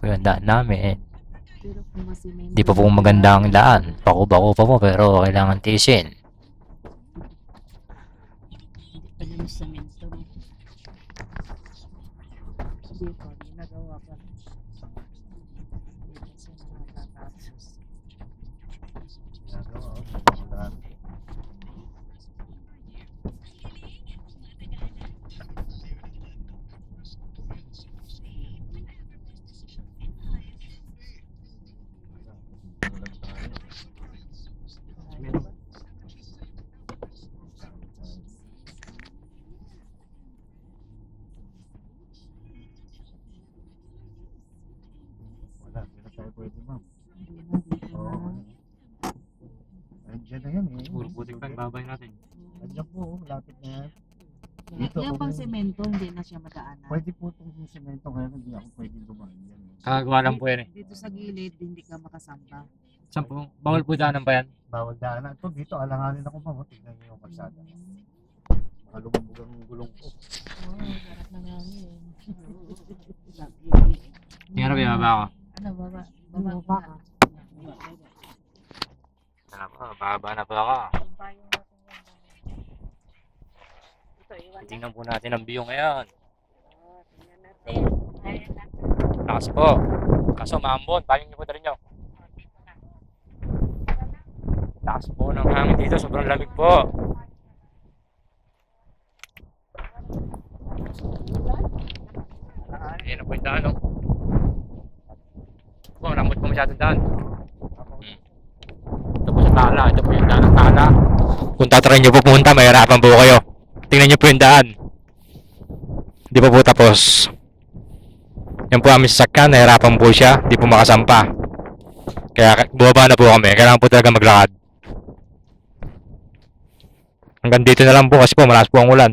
po yung daan namin. Pero kung masimento. Di pa po maganda ang daan. Bako-bako pa po pero kailangan tiisin. Hindi pa naman semento. No? Hindi pa, ginagawa pa. Hindi kasi nakakatapos. Wala, hindi na tayo pwede, ma'am. Hindi na, dito Oo. na. Andiyan na yan eh. Siguro butik pa yung babay natin. Andiyan po, lapit na yan. Dito, yung pang semento, hindi na siya madaanan. Pwede po itong semento kaya hindi ako pwede dumaan yan. Kagawa lang po yan eh. Dito sa gilid, hindi ka makasamba. Saan po? Bawal po daanan pa yan? Bawal daanan. Ito, dito, alanganin ako, ma'am. Tignan niyo yung kalsada. Mga lumabog ang gulong ko. Oo, sarap na namin. Tingnan mo, baba ako. Ano, baba? Baba ka. Sana po, baba na po ako. Ito, iwan Tingnan po natin ang view ngayon. tingnan natin. Takas po. Kaso maambon, paling niyo po na rin nyo. Takas po ng hangin dito, sobrang lamig po. Ayan na po yung daan, oh. Po, ramot po masyadong daan. Ito po sa Tala, ito po yung daan ng Tala. Kung tatry nyo po pumunta, mahirapan po kayo. Tingnan nyo po yung daan. Di pa po tapos. Yan po aming sasakyan, nahirapan po siya, di po makasampa. Kaya bumaba na po kami, kailangan po talaga maglakad. Hanggang dito na lang po kasi po malakas po ang ulan.